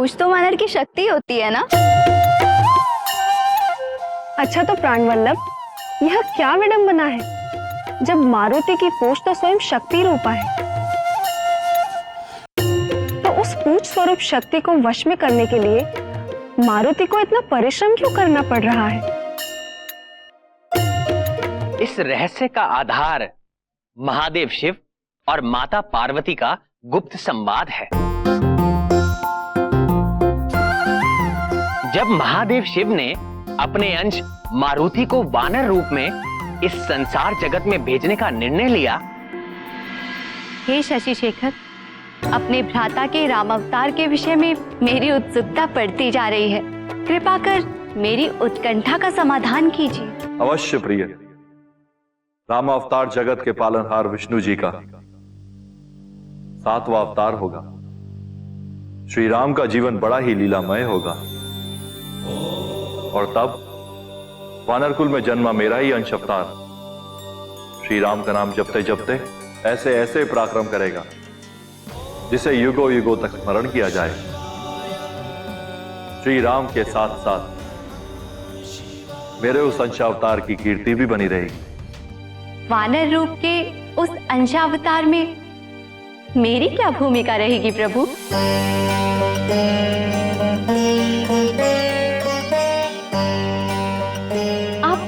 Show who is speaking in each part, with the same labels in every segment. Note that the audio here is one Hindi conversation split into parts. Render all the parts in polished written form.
Speaker 1: पूंछ तो वानर की शक्ति होती है ना।
Speaker 2: अच्छा तो प्राणवल्लभ, यह क्या विडंबना है जब मारुति की पूंछ तो स्वयं शक्ति रूपा है, तो उस पूंछ स्वरूप शक्ति को वश में करने के लिए मारुति को इतना परिश्रम क्यों करना पड़ रहा है?
Speaker 3: इस रहस्य का आधार महादेव शिव और माता पार्वती का गुप्त संवाद है। जब महादेव शिव ने अपने अंश मारुति को वानर रूप में इस संसार जगत में भेजने का निर्णय लिया।
Speaker 1: हे शशि शेखर, अपने भ्राता के राम अवतार के विषय में मेरी उत्सुकता बढ़ती जा रही है। कृपा कर मेरी उत्कंठा का समाधान कीजिए।
Speaker 4: अवश्य प्रिय। राम अवतार जगत के पालनहार विष्णु जी का 7वां अवतार होगा। श्री राम का जीवन बड़ा ही लीलामय होगा और तब वानरकुल में जन्मा मेरा ही अंश अवतार श्री राम का नाम जपते जपते ऐसे ऐसे पराक्रम करेगा जिसे युगों युगों तक स्मरण किया जाए। श्री राम के साथ साथ मेरे उस अंशावतार की कीर्ति भी बनी रहेगी।
Speaker 1: वानर रूप के उस अंशावतार में मेरी क्या भूमिका रहेगी प्रभु? आप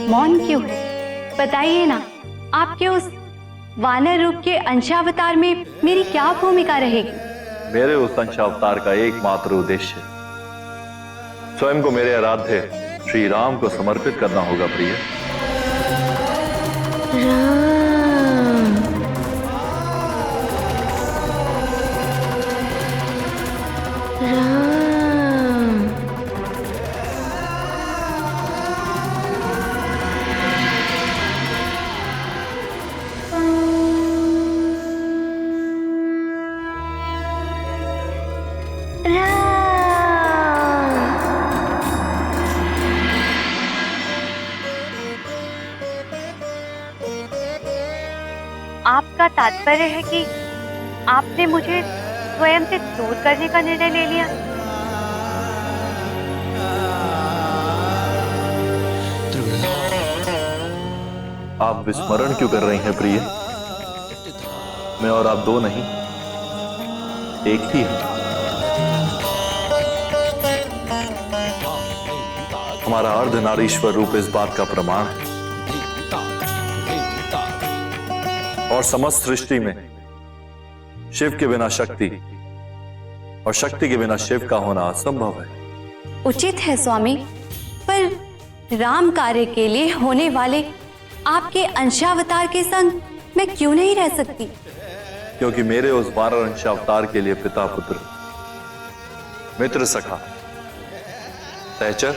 Speaker 1: मौन क्यों है? बताइए ना, आपके उस वानर रूप के अंशावतार में मेरी क्या भूमिका रहेगी?
Speaker 4: मेरे उस अंशावतार का एकमात्र उद्देश्य स्वयं को मेरे आराध्य श्री राम को समर्पित करना होगा प्रिय।
Speaker 1: आपका तात्पर्य है कि आपने मुझे स्वयं से दूर करने का निर्णय ले लिया?
Speaker 4: आप विस्मरण क्यों कर रही हैं प्रिय? मैं और आप दो नहीं, एक ही है। हमारा अर्धनारीश्वर रूप इस बात का प्रमाण है और समस्त सृष्टि में शिव के बिना शक्ति और शक्ति के बिना शिव का होना असंभव है।
Speaker 1: उचित है स्वामी, पर राम कार्य के लिए होने वाले आपके अंशावतार के संग मैं क्यों नहीं रह सकती?
Speaker 4: क्योंकि मेरे उस वानर अंशावतार के लिए पिता पुत्र मित्र सखा सहचर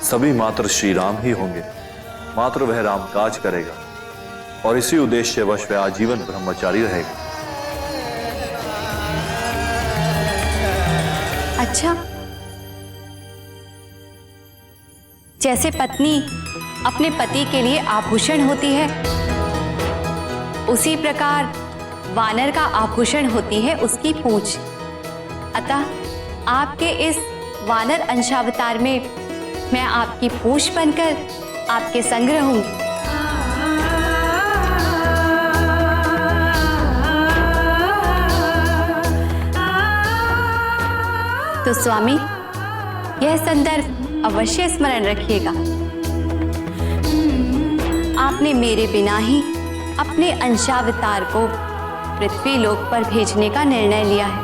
Speaker 4: सभी मात्र श्री राम ही होंगे। मात्र वह राम काज करेगा और इसी उद्देश्य वश वह आजीवन ब्रह्मचारी रहेगा।
Speaker 1: अच्छा, जैसे पत्नी अपने पति के लिए आभूषण होती है, उसी प्रकार वानर का आभूषण होती है उसकी पूंछ। अतः आपके इस वानर अंशावतार में मैं आपकी पूंछ बनकर आपके संग रहूंगी। तो स्वामी, यह संदर्भ अवश्य स्मरण रखिएगा। आपने मेरे बिना ही अपने अंशावतार को पृथ्वी लोक पर भेजने का निर्णय लिया है,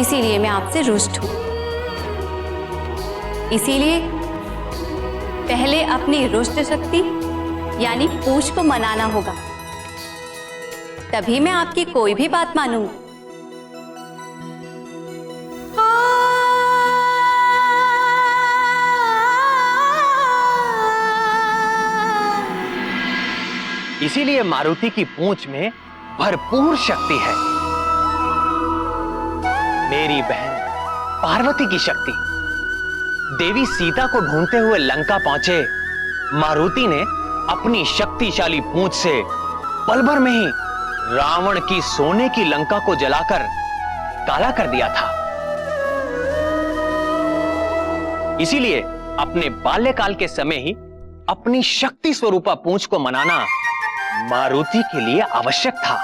Speaker 1: इसीलिए मैं आपसे रुष्ट हूं। इसीलिए पहले अपनी रुष्ट शक्ति यानी पूंछ को मनाना होगा, तभी मैं आपकी कोई भी बात मानूंगा।
Speaker 3: इसीलिए मारुति की पूंछ में भरपूर शक्ति है। मेरी बहन पार्वती की शक्ति। देवी सीता को ढूंढते हुए लंका पहुंचे मारुति ने अपनी शक्तिशाली पूंछ से पल भर में ही रावण की सोने की लंका को जलाकर काला कर दिया था। इसीलिए अपने बाल्यकाल के समय ही अपनी शक्ति स्वरूपा पूंछ को मनाना मारुति के लिए आवश्यक था।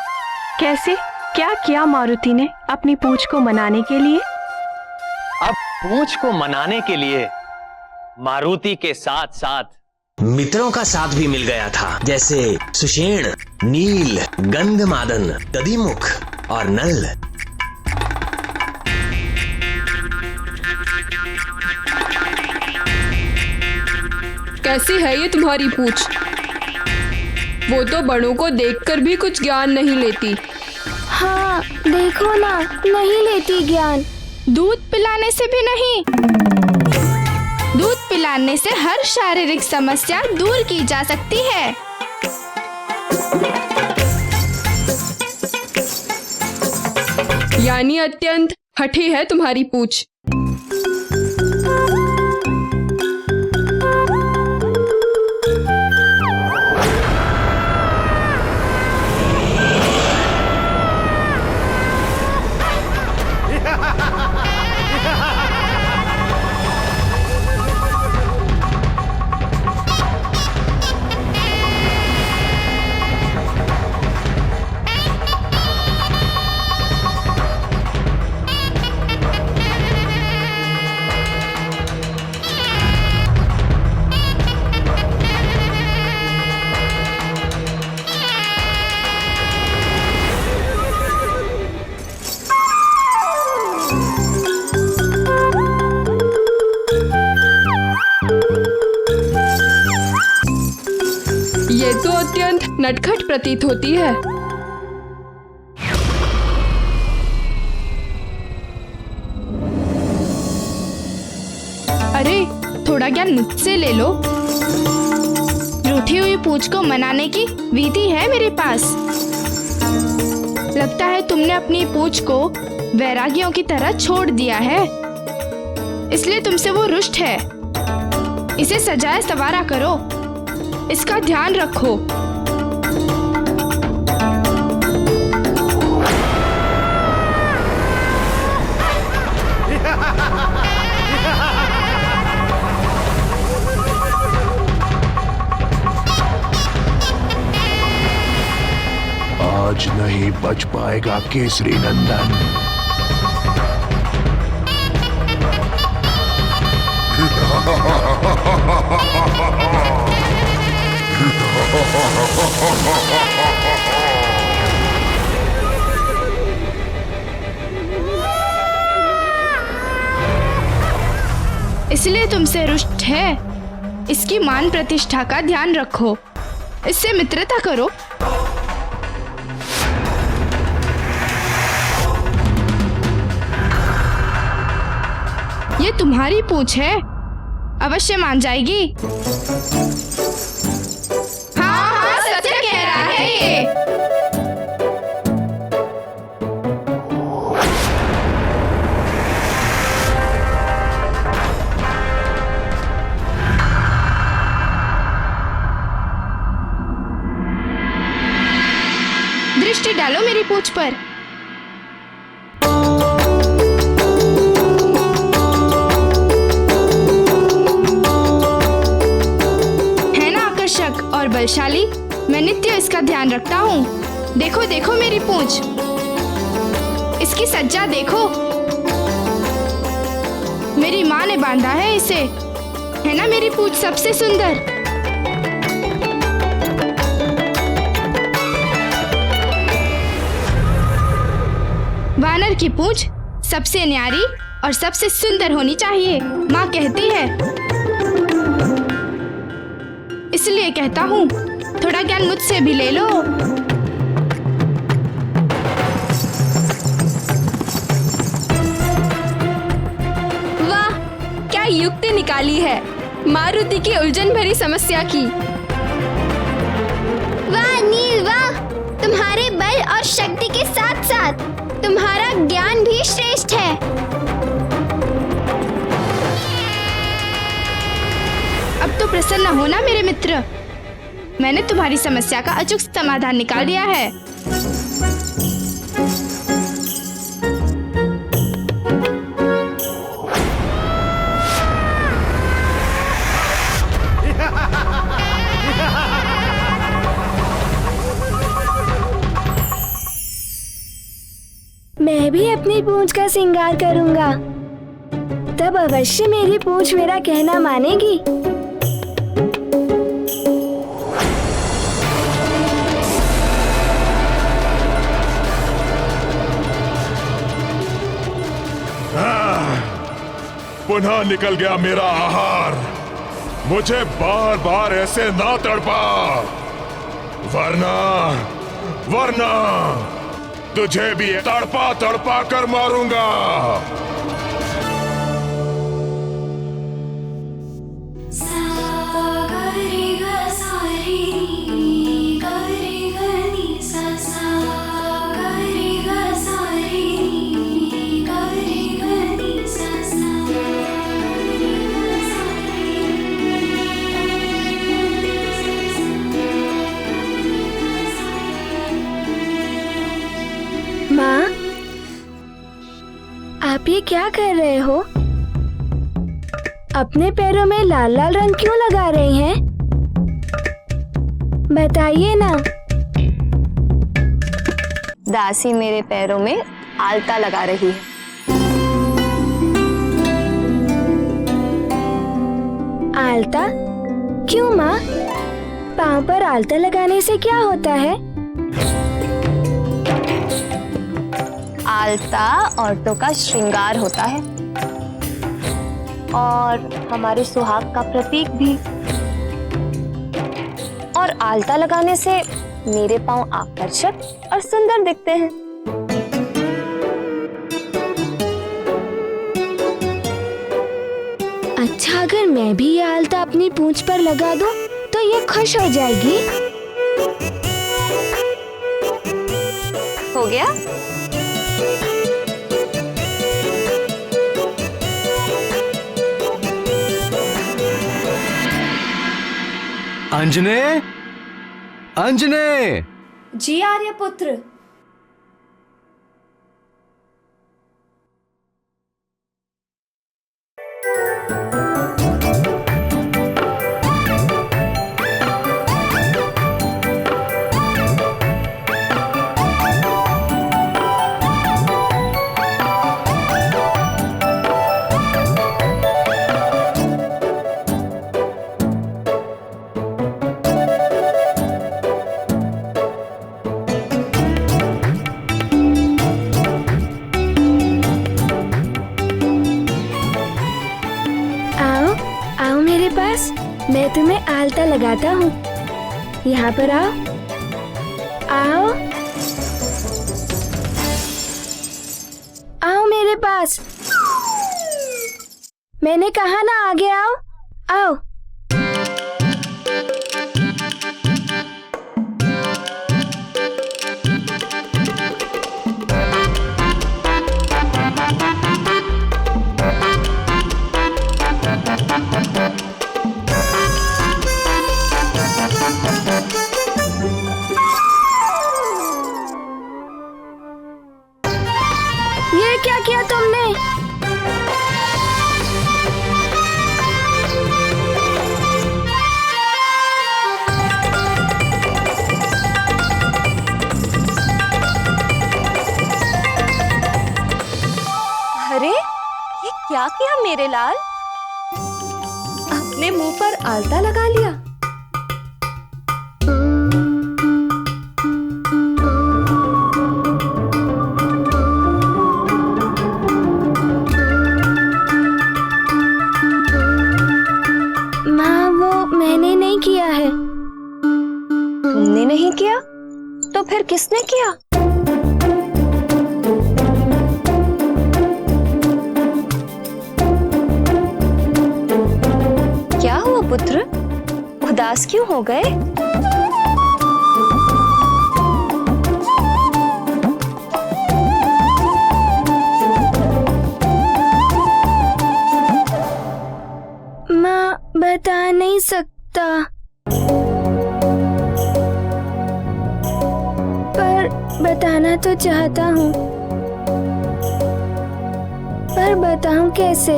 Speaker 5: कैसे? क्या किया मारुति ने अपनी पूंछ को मनाने के लिए?
Speaker 3: अब पूंछ को मनाने के लिए मारुति के साथ साथ
Speaker 6: मित्रों का साथ भी मिल गया था, जैसे सुषेण, नील, गंधमादन, दधिमुख और नल।
Speaker 7: कैसी है ये तुम्हारी पूंछ? वो तो बड़ों को देखकर भी कुछ ज्ञान नहीं लेती।
Speaker 8: हाँ देखो ना, नहीं लेती ज्ञान। दूध पिलाने से भी नहीं। दूध पिलाने से हर शारीरिक समस्या दूर की जा सकती है।
Speaker 7: यानी अत्यंत हठी है तुम्हारी पूंछ। ये तो अत्यंत नटखट प्रतीत होती है।
Speaker 8: अरे थोड़ा ज्ञान मुझसे ले लो। रूठी हुई पूंछ को मनाने की विधि है मेरे पास। लगता है तुमने अपनी पूंछ को वैरागियों की तरह छोड़ दिया है, इसलिए तुमसे वो रुष्ट है। इसे सजाए संवारा करो, इसका ध्यान रखो।
Speaker 9: आज नहीं बच पाएगा केसरी नंदन।
Speaker 8: इसलिए तुमसे रुष्ट है। इसकी मान प्रतिष्ठा का ध्यान रखो, इससे मित्रता करो। ये तुम्हारी पूंछ है, अवश्य मान जाएगी। हाँ हाँ सत्य कह रहा है ये। दृष्टि डालो मेरी पूंछ पर। है ना आकर्षक और बलशाली? मैं नित्य इसका ध्यान रखता हूँ। देखो देखो मेरी पूंछ, इसकी सज्जा देखो। मेरी माँ ने बांधा है इसे। है ना मेरी पूंछ सबसे सुंदर? वानर की पूंछ सबसे न्यारी और सबसे सुंदर होनी चाहिए, माँ कहती है। इसलिए कहता हूँ, थोड़ा ज्ञान मुझसे भी ले लो।
Speaker 7: वाह, क्या युक्ति निकाली है मारुति की उलझन भरी समस्या की।
Speaker 8: वाह नील वाह, तुम्हारे बल और शक्ति के साथ साथ तुम्हारा ज्ञान भी श्रेष्ठ है। अब तो प्रसन्न हो ना मेरे मित्र, मैंने तुम्हारी समस्या का अचूक समाधान निकाल दिया है। मैं भी अपनी पूंछ का श्रृंगार करूंगा, तब अवश्य मेरी पूंछ मेरा कहना मानेगी।
Speaker 9: पुनः निकल गया मेरा आहार। मुझे बार बार ऐसे ना तड़पा, वरना तुझे भी तड़पा तड़पा कर मारूंगा।
Speaker 8: माँ, आप ये क्या कर रहे हो? अपने पैरों में लाल लाल रंग क्यों लगा रहे हैं? बताइए ना।
Speaker 2: दासी मेरे पैरों में आलता लगा रही है।
Speaker 8: आलता? क्यों माँ? पाँव पर आलता लगाने से क्या होता है?
Speaker 2: आलता औरतों का श्रृंगार होता है और हमारे सुहाग का प्रतीक भी। और आलता लगाने से मेरे पांव आकर्षक और सुंदर दिखते हैं।
Speaker 8: अच्छा, अगर मैं भी ये आलता अपनी पूंछ पर लगा दूं, तो ये खुश हो जाएगी।
Speaker 2: हो गया?
Speaker 10: अंजने, अंजने।
Speaker 1: जी आर्यपुत्र।
Speaker 8: मैं तुम्हें आलता लगाता हूँ। यहाँ पर आओ, आओ, आओ मेरे पास। मैंने कहा ना, आगे आओ, आओ। ये क्या किया तुमने?
Speaker 2: अरे, ये क्या किया मेरे लाल? अपने मुंह पर आलता लगा लिया।
Speaker 8: माँ, वो मैंने नहीं किया है।
Speaker 2: तुमने नहीं किया? तो फिर किसने किया? क्या हुआ पुत्र? उदास क्यों हो गए?
Speaker 8: माँ, बता नहीं सकता, पर बताना तो चाहता हूँ। पर बताऊं कैसे?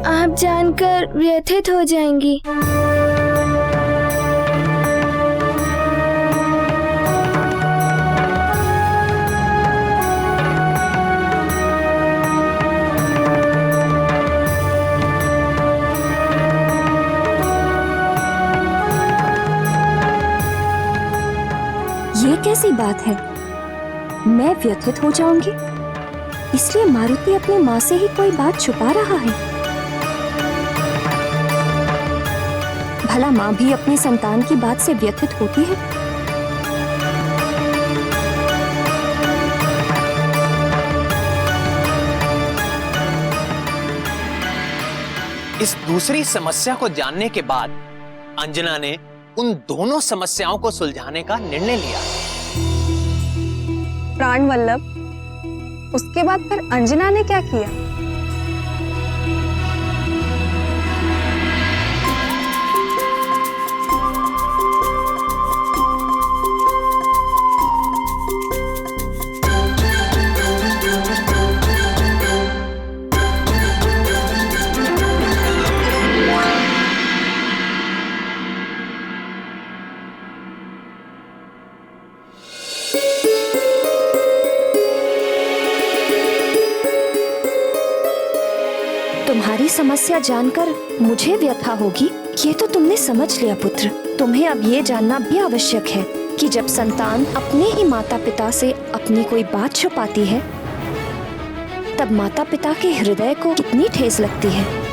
Speaker 8: आप जानकर व्यथित हो जाएंगी।
Speaker 10: बात है, मैं व्यथित हो जाऊंगी, इसलिए मारुति अपनी माँ से ही कोई बात छुपा रहा है। भला माँ भी अपनी संतान की बात से व्यथित होती है?
Speaker 3: इस दूसरी समस्या को जानने के बाद अंजना ने उन दोनों समस्याओं को सुलझाने का निर्णय लिया।
Speaker 2: प्राणवल्लभ, उसके बाद फिर अंजना ने क्या किया?
Speaker 10: तुम्हारी समस्या जानकर मुझे व्यथा होगी, ये तो तुमने समझ लिया पुत्र। तुम्हें अब ये जानना भी आवश्यक है कि जब संतान अपने ही माता पिता से अपनी कोई बात छुपाती है, तब माता पिता के हृदय को कितनी ठेस लगती है।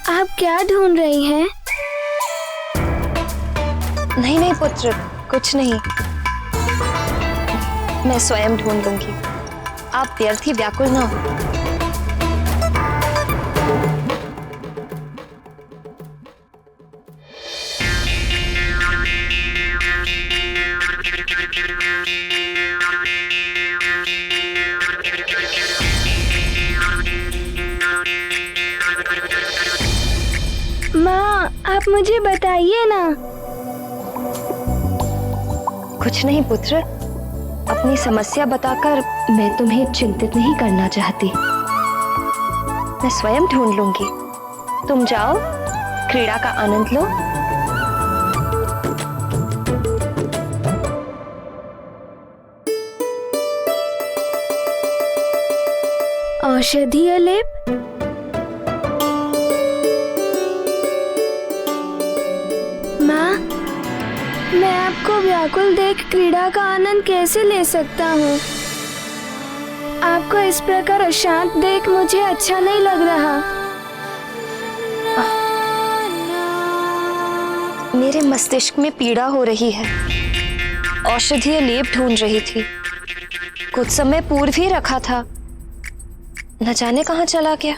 Speaker 8: आप क्या ढूंढ रही हैं?
Speaker 10: नहीं नहीं पुत्र, कुछ नहीं, मैं स्वयं ढूंढ लूंगी। आप व्यर्थ ही व्याकुल ना हो।
Speaker 8: माँ, आप मुझे बताइए ना।
Speaker 10: कुछ नहीं पुत्र, अपनी समस्या बताकर मैं तुम्हें चिंतित नहीं करना चाहती। मैं स्वयं ढूंढ लूंगी। तुम जाओ, क्रीड़ा का आनंद लो।
Speaker 8: औषधीय लेप? माँ, मैं आपको व्याकुल देख क्रीड़ा का आनंद कैसे ले सकता हूँ? आपको इस प्रकार अशांत देख मुझे अच्छा नहीं लग रहा।
Speaker 10: मेरे मस्तिष्क में पीड़ा हो रही है, औषधीय लेप ढूंढ रही थी। कुछ समय पूर्व ही रखा था, न जाने कहाँ चला गया।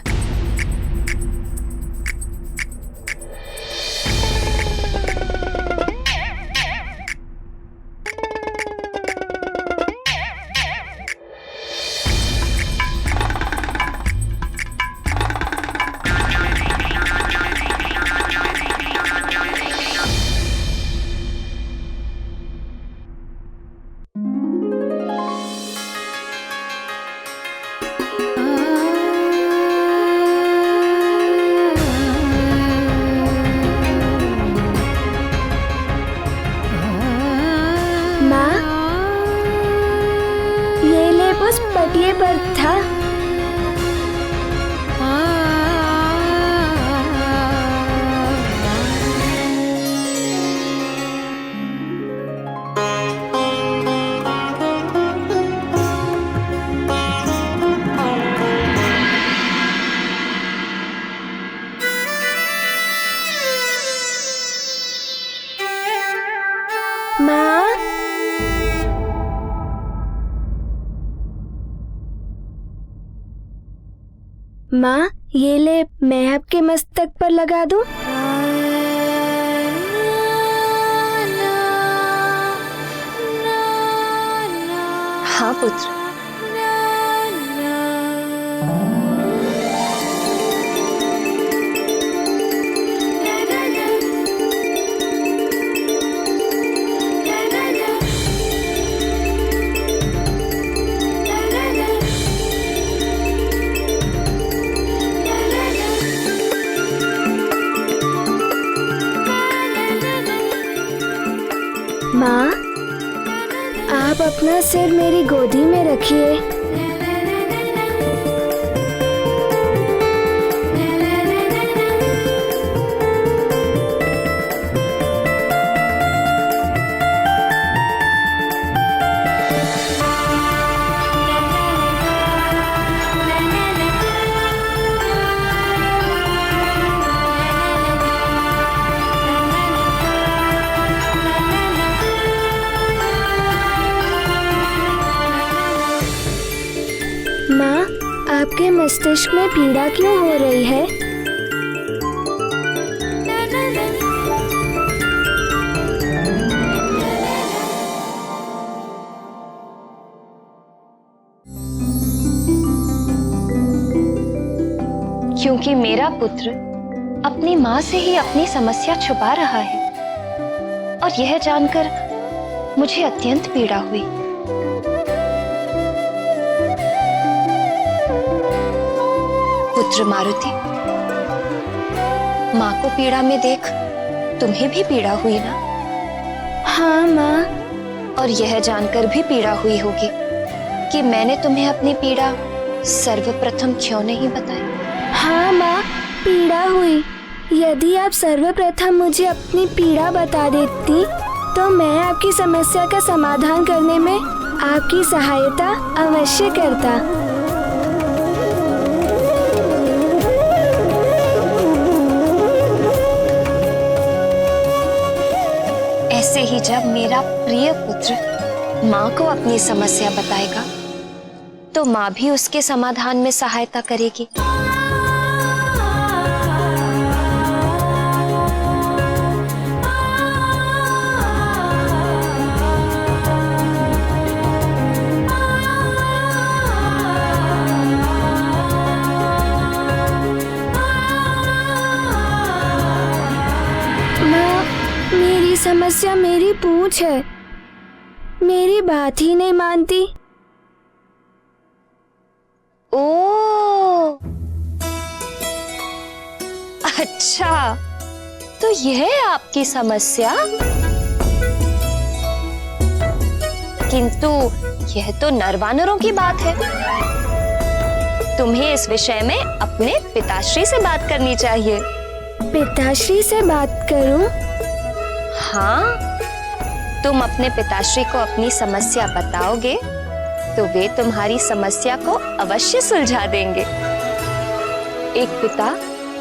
Speaker 8: उस पटिए पर था। माँ, माँ, ये ले मैं आपके मस्तक पर लगा दूं?
Speaker 10: हाँ पुत्र,
Speaker 8: अपना सिर मेरी गोदी में रखिए। माँ, आपके मस्तिष्क में पीड़ा क्यों हो रही है?
Speaker 10: क्योंकि मेरा पुत्र अपनी माँ से ही अपनी समस्या छुपा रहा है और यह जानकर मुझे अत्यंत पीड़ा हुई। पुत्र मारुति, माँ को पीड़ा में देख तुम्हें भी पीड़ा हुई ना?
Speaker 8: हाँ माँ।
Speaker 10: और यह जानकर भी पीड़ा हुई होगी कि मैंने तुम्हें अपनी पीड़ा सर्वप्रथम क्यों नहीं बताई।
Speaker 8: हाँ माँ, पीड़ा हुई। यदि आप सर्वप्रथम मुझे अपनी पीड़ा बता देती तो मैं आपकी समस्या का समाधान करने में आपकी सहायता अवश्य करता।
Speaker 10: ऐसे ही जब मेरा प्रिय पुत्र माँ को अपनी समस्या बताएगा तो माँ भी उसके समाधान में सहायता करेगी।
Speaker 8: मेरी समस्या मेरी पूंछ है, मेरी बात ही नहीं मानती।
Speaker 10: ओ, अच्छा, तो यह है आपकी समस्या। किंतु यह तो नरवानरों की बात है। तुम्हें इस विषय में अपने पिताश्री से बात करनी चाहिए।
Speaker 8: पिताश्री से बात करूं?
Speaker 10: हाँ, तुम अपने पिताश्री को अपनी समस्या बताओगे तो वे तुम्हारी समस्या को अवश्य सुलझा देंगे। एक पिता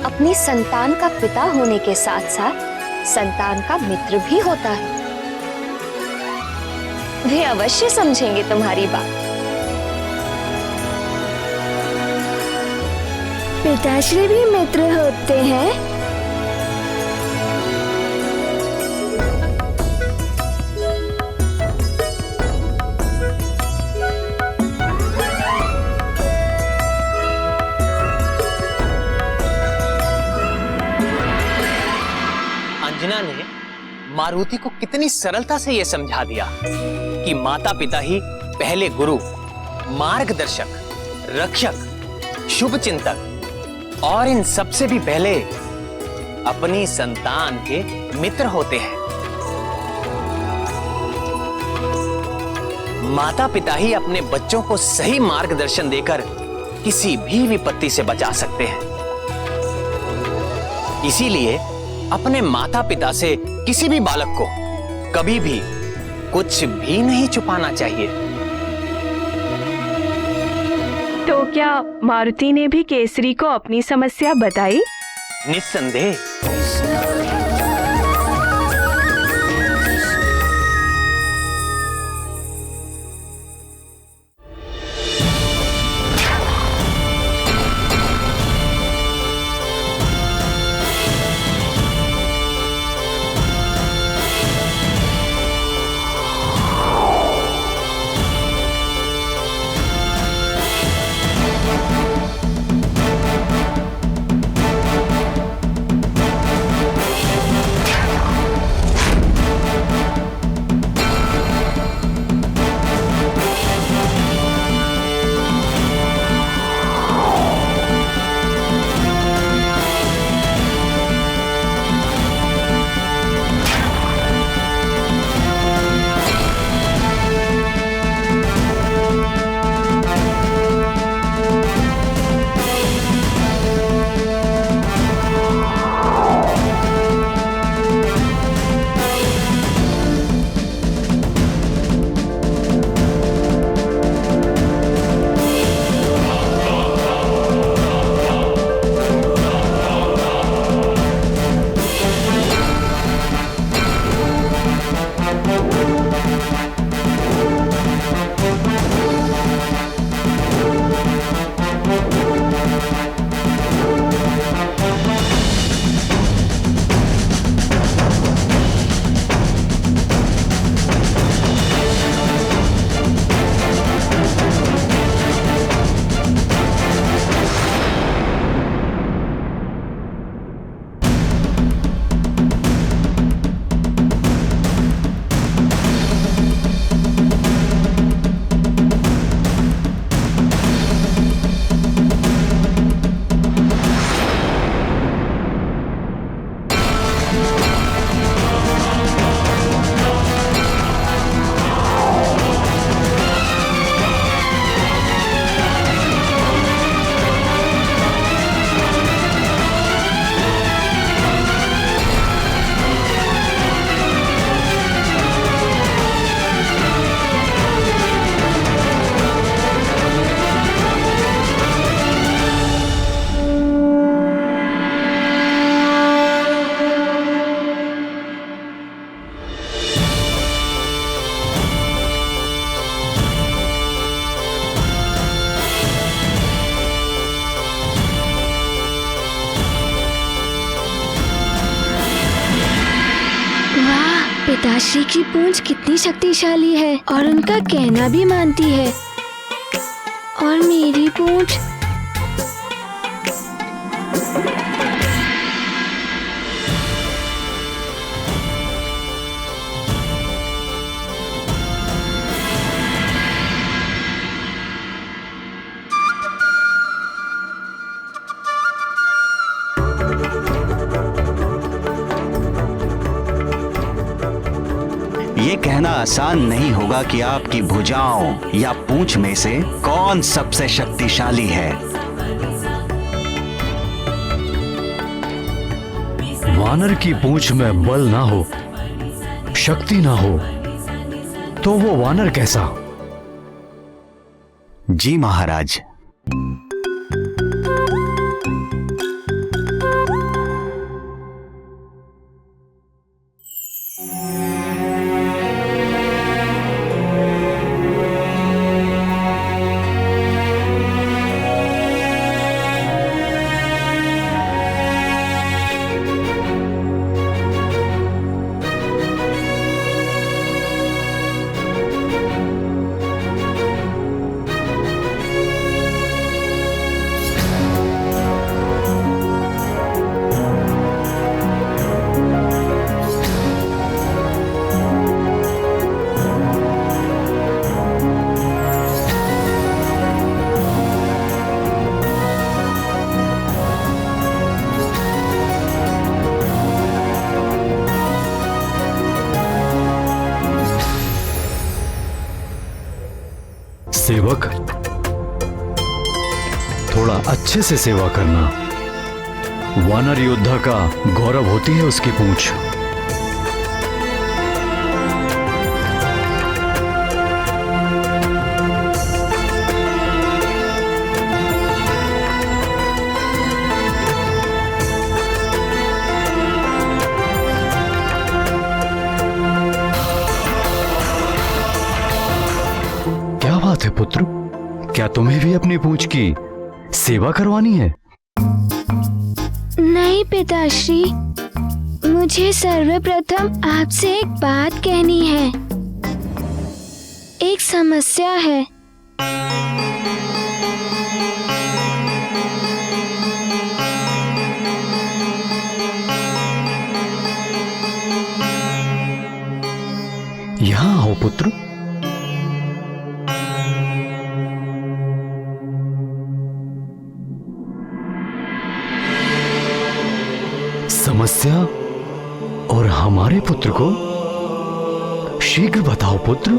Speaker 10: अपनी संतान का पिता होने के साथ साथ संतान का मित्र भी होता है। वे अवश्य समझेंगे तुम्हारी बात।
Speaker 8: पिताश्री भी मित्र होते हैं?
Speaker 3: अंजना ने मारुति को कितनी सरलता से यह समझा दिया कि माता पिता ही पहले गुरु, मार्गदर्शक, रक्षक, शुभ चिंतक और इन सबसे भी पहले अपनी संतान के मित्र होते हैं। माता पिता ही अपने बच्चों को सही मार्गदर्शन देकर किसी भी विपत्ति से बचा सकते हैं। इसीलिए अपने माता पिता से किसी भी बालक को कभी भी कुछ भी नहीं छुपाना चाहिए।
Speaker 5: तो क्या मारुति ने भी केसरी को अपनी समस्या बताई?
Speaker 3: निस्संदेह।
Speaker 8: पिताश्री की पूंछ कितनी शक्तिशाली है और उनका कहना भी मानती है। और मेरी पूंछ
Speaker 11: ये कहना आसान नहीं होगा कि आपकी भुजाओं या पूंछ में से कौन सबसे शक्तिशाली है।
Speaker 12: वानर की पूंछ में बल ना हो, शक्ति ना हो, तो वो वानर कैसा?
Speaker 11: जी महाराज।
Speaker 12: सेवक, थोड़ा अच्छे से सेवा करना। वानर योद्धा का गौरव होती है उसकी पूंछ। है पुत्र, क्या तुम्हें भी अपनी पूंछ की सेवा करवानी है?
Speaker 8: नहीं पिताश्री, मुझे सर्वप्रथम आपसे एक बात कहनी है। एक समस्या है।
Speaker 12: यहाँ आओ पुत्र। समस्या और हमारे पुत्र को शीघ्र बताओ पुत्र।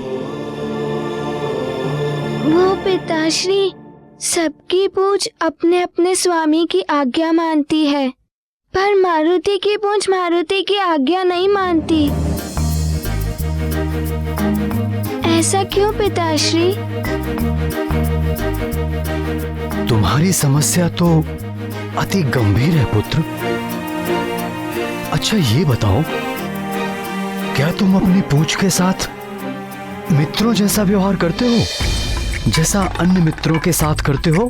Speaker 8: वो पिताश्री, सबकी पूंछ अपने अपने स्वामी की आज्ञा मानती है, पर मारुति की पूंछ मारुति की आज्ञा नहीं मानती। ऐसा क्यों पिताश्री?
Speaker 12: तुम्हारी समस्या तो अति गंभीर है पुत्र। अच्छा ये बताओ, क्या तुम अपनी पूंछ के साथ मित्रों जैसा व्यवहार करते हो, जैसा अन्य मित्रों के साथ करते हो?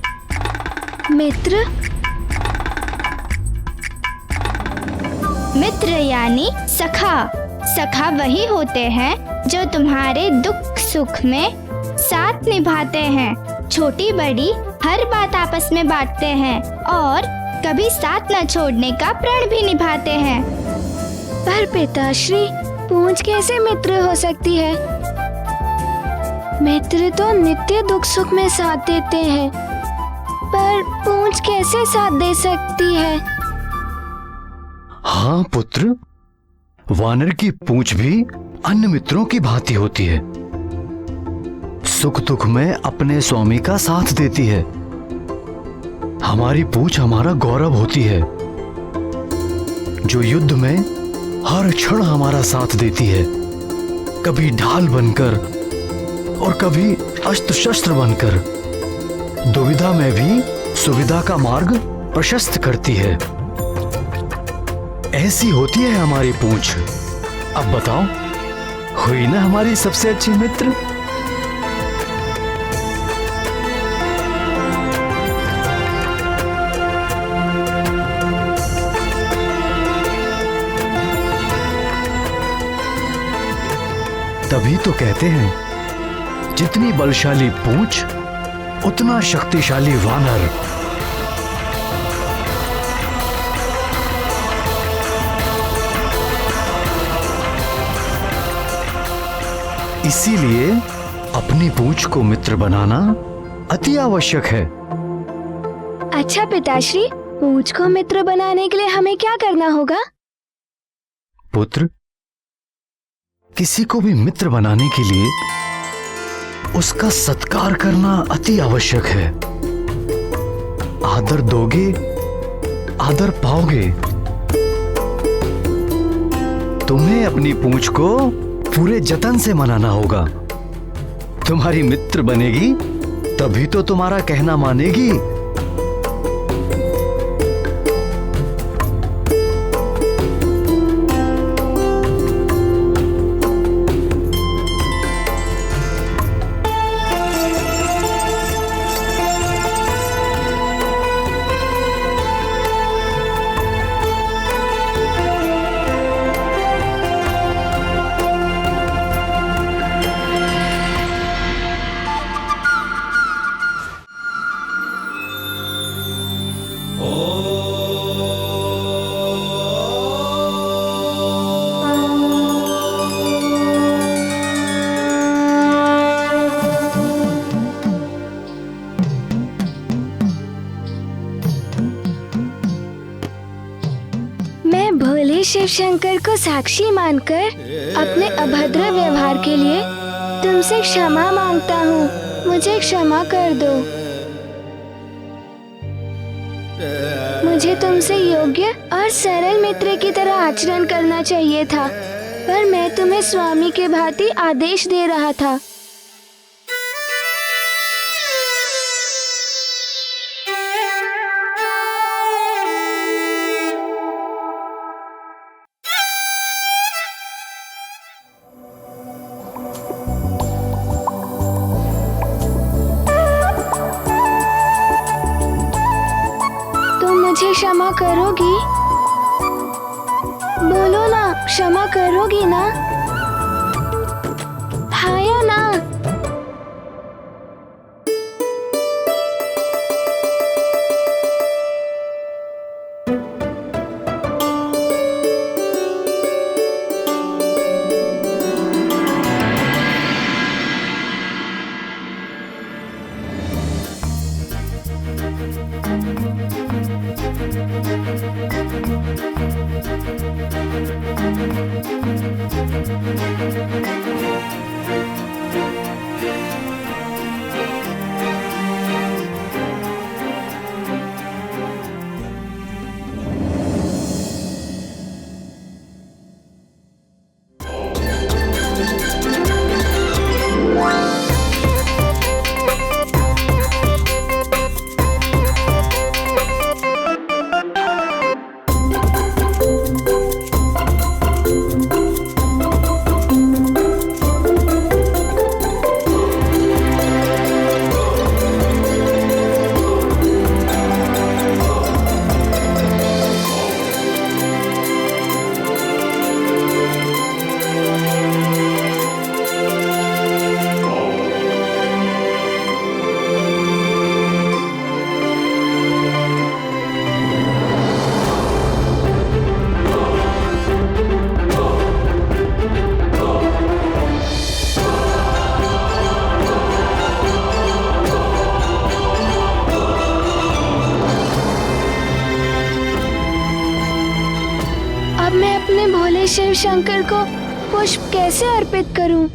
Speaker 8: मित्र? मित्र यानी सखा। सखा वही होते हैं जो तुम्हारे दुख सुख में साथ निभाते हैं, छोटी बड़ी हर बात आपस में बांटते हैं और कभी साथ न छोड़ने का प्रण भी निभाते हैं। पर पिताश्री, पूंछ कैसे मित्र हो सकती है? मित्र तो नित्य दुख सुख में साथ देते हैं, पर पूंछ कैसे साथ दे सकती है?
Speaker 12: हाँ पुत्र, वानर की पूंछ भी अन्य मित्रों की भांति होती है। सुख दुख में अपने स्वामी का साथ देती है। हमारी पूंछ हमारा गौरव होती है, जो युद्ध में हर क्षण हमारा साथ देती है, कभी ढाल बनकर और कभी अस्त्र शस्त्र बनकर, दुविधा में भी सुविधा का मार्ग प्रशस्त करती है। ऐसी होती है हमारी पूंछ। अब बताओ, हुई ना हमारी सबसे अच्छी मित्र? तभी तो कहते हैं, जितनी बलशाली पूंछ उतना शक्तिशाली वानर। इसीलिए अपनी पूंछ को मित्र बनाना अति आवश्यक है।
Speaker 8: अच्छा पिताश्री, पूंछ को मित्र बनाने के लिए हमें क्या करना होगा?
Speaker 12: पुत्र, किसी को भी मित्र बनाने के लिए उसका सत्कार करना अति आवश्यक है। आदर दोगे, आदर पाओगे। तुम्हें अपनी पूंछ को पूरे जतन से मनाना होगा। तुम्हारी मित्र बनेगी तभी तो तुम्हारा कहना मानेगी।
Speaker 8: शिव शंकर को साक्षी मानकर अपने अभद्र व्यवहार के लिए तुमसे क्षमा मांगता हूँ। मुझे क्षमा कर दो। मुझे तुमसे योग्य और सरल मित्र की तरह आचरण करना चाहिए था, पर मैं तुम्हें स्वामी के भांति आदेश दे रहा था। मुझे क्षमा करोगी? बोलो ना, क्षमा करोगी ना? हाँ या ना? अब मैं अपने भोले शिव शंकर को पुष्प कैसे अर्पित करूं?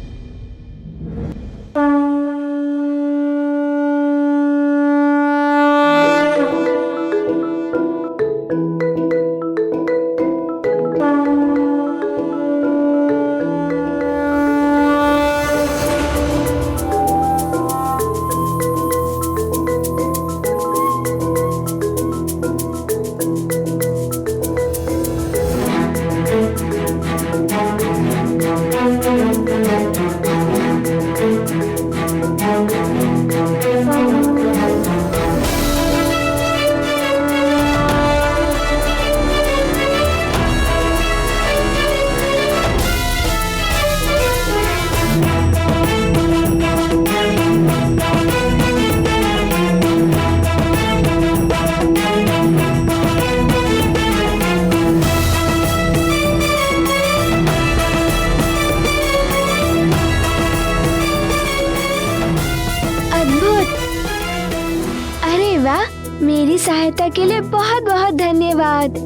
Speaker 8: के लिए बहुत बहुत धन्यवाद।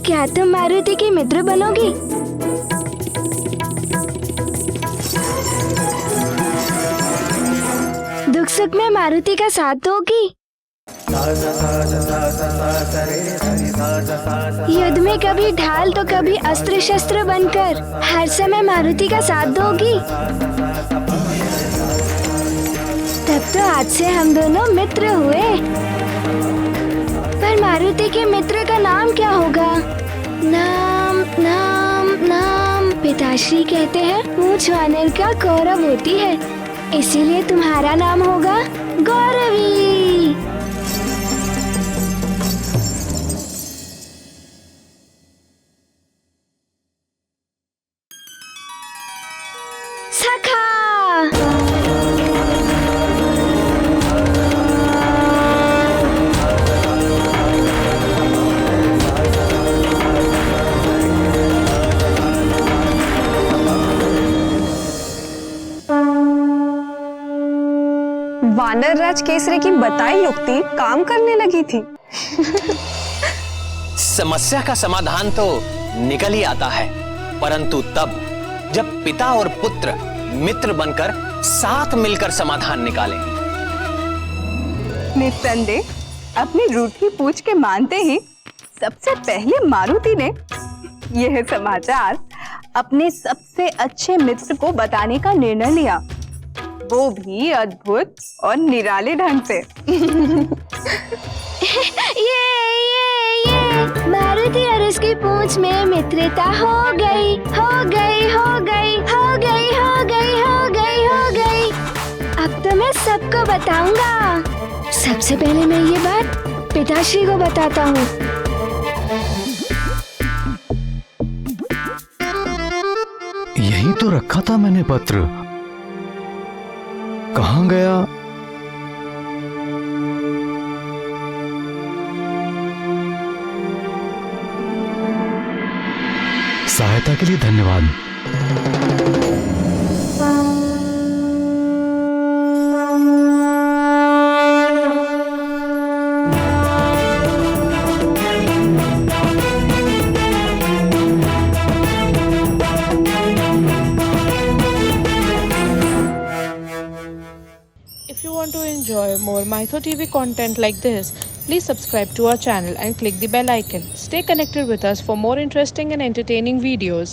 Speaker 8: क्या तुम मारुति की मित्र बनोगी? दुख सुख में मारुति का साथ दोगी? युद्ध में कभी ढाल तो कभी अस्त्र शस्त्र बनकर हर समय मारुति का साथ दोगी? तब तो आज से हम दोनों मित्र हुए। पर मारुति के मित्र का नाम क्या होगा? नाम नाम नाम पिताश्री कहते हैं पूंछ वानर का गौरव होती है, इसीलिए तुम्हारा नाम होगा गौरवी। सखा।
Speaker 2: वानर राज केसरी की बताई युक्ति काम करने लगी थी।
Speaker 3: समस्या का समाधान तो निकल ही आता है, परंतु तब जब पिता और पुत्र मित्र बनकर साथ मिलकर समाधान निकालें।
Speaker 13: निस्संदेह अपनी रूठी पूछ के मानते ही सबसे पहले मारुति ने यह समाचार अपने सबसे अच्छे मित्र को बताने का निर्णय लिया, वो भी अद्भुत और निराले ढंग से।
Speaker 8: ये मारुति और उसकी पूंछ में मित्रता हो गई, हो गई, हो गई, हो गई, हो गई, हो गई, हो गई। अब तो मैं सबको बताऊंगा। सबसे पहले मैं ये बात पिताश्री को बताता हूँ।
Speaker 12: यही तो रखा था मैंने पत्र, कहाँ गया? सहायता के लिए धन्यवाद।
Speaker 14: If you want to enjoy more Mytho TV content like this, please subscribe to our channel and click the bell icon. Stay connected with us for more interesting and entertaining videos.